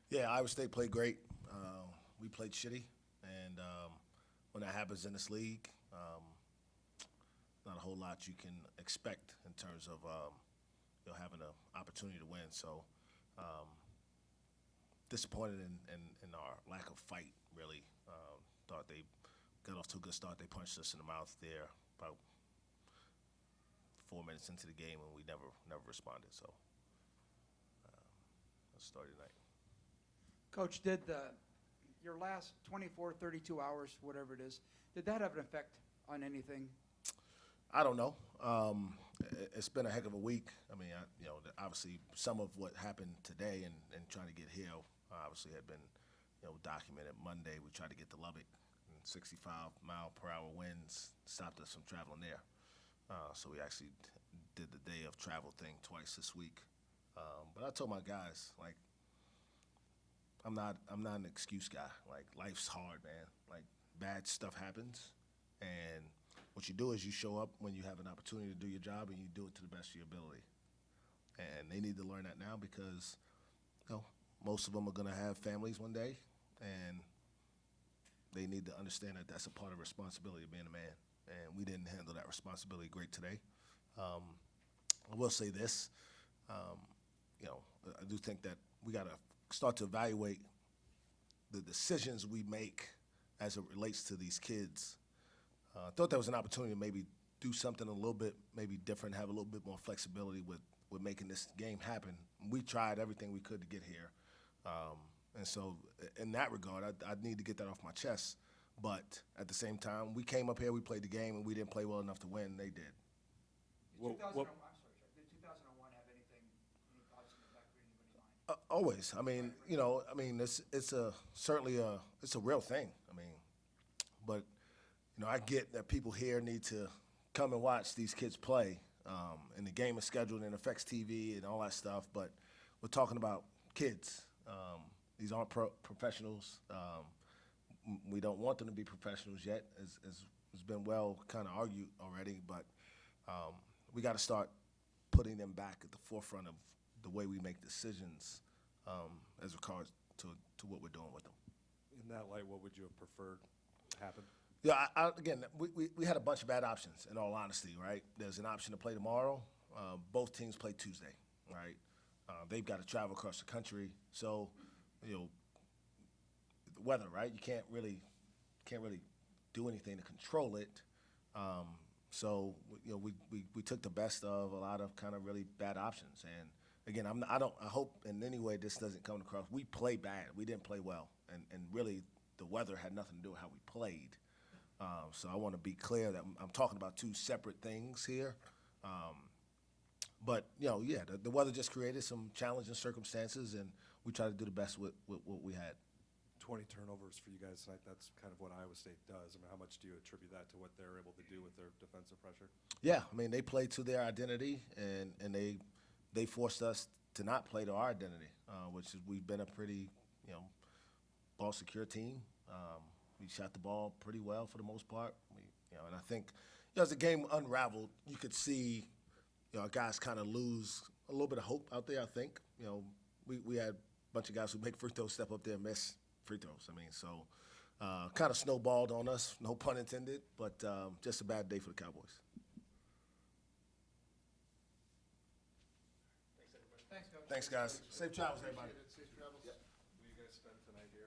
Yeah, Iowa State played great. We played shitty, and when that happens in this league, not a whole lot you can expect in terms of having an opportunity to win. So disappointed in our lack of fight. Really, thought they got off to a good start. They punched us in the mouth there about 4 minutes into the game, and we never responded. So let's start tonight. Coach, did your last 24, 32 hours, whatever it is, did that have an effect on anything? I don't know. It's been a heck of a week. I mean, obviously some of what happened today and trying to get here obviously had been, documented. Monday we tried to get to Lubbock, and 65-mile-per-hour winds stopped us from traveling there. So we actually did the day of travel thing twice this week. But I told my guys, like, I'm not an excuse guy. Like, life's hard, man. Like, bad stuff happens, and what you do is you show up when you have an opportunity to do your job, and you do it to the best of your ability. And they need to learn that now because, most of them are going to have families one day, and they need to understand that that's a part of responsibility of being a man. And we didn't handle that responsibility great today. I will say this, I do think that we got to start to evaluate the decisions we make as it relates to these kids. I thought there was an opportunity to maybe do something a little bit maybe different, have a little bit more flexibility with making this game happen. We tried everything we could to get here. And so in that regard, I need to get that off my chest. But at the same time, we came up here, we played the game, and we didn't play well enough to win. They did. Did 2001, I'm sorry, Chuck, did 2001 have any thoughts in the back of anybody's mind? Always. I mean, it's certainly it's a real thing. I mean, but I get that people here need to come and watch these kids play, and the game is scheduled and affects TV and all that stuff. But we're talking about kids. These aren't professionals. We don't want them to be professionals yet, as has been well kind of argued already. But we got to start putting them back at the forefront of the way we make decisions as regards to what we're doing with them. In that light, what would you have preferred happen? Yeah, again, we had a bunch of bad options, in all honesty, right? There's an option to play tomorrow. Both teams play Tuesday, right? They've got to travel across the country. So, the weather, right? You can't really do anything to control it. So, we took the best of a lot of kind of really bad options. And again, I hope in any way this doesn't come across. We play bad. We didn't play well, and really the weather had nothing to do with how we played. So I want to be clear that I'm talking about two separate things here. But the weather just created some challenging circumstances, and we tried to do the best with what we had. 20 turnovers for you guys tonight. That's kind of what Iowa State does. I mean, how much do you attribute that to what they're able to do with their defensive pressure? Yeah, I mean, they play to their identity, and they forced us to not play to our identity, which is we've been a pretty ball secure team. We shot the ball pretty well for the most part. And I think as the game unraveled, you could see our guys kind of lose a little bit of hope out there. I think we had a bunch of guys who make free throws step up there and miss free throws. I mean, so kind of snowballed on us, no pun intended, but just a bad day for the Cowboys. Thanks, Coach. Thanks, guys. Safe travels, everybody. Safe travels. Yep. Will you guys spend tonight here?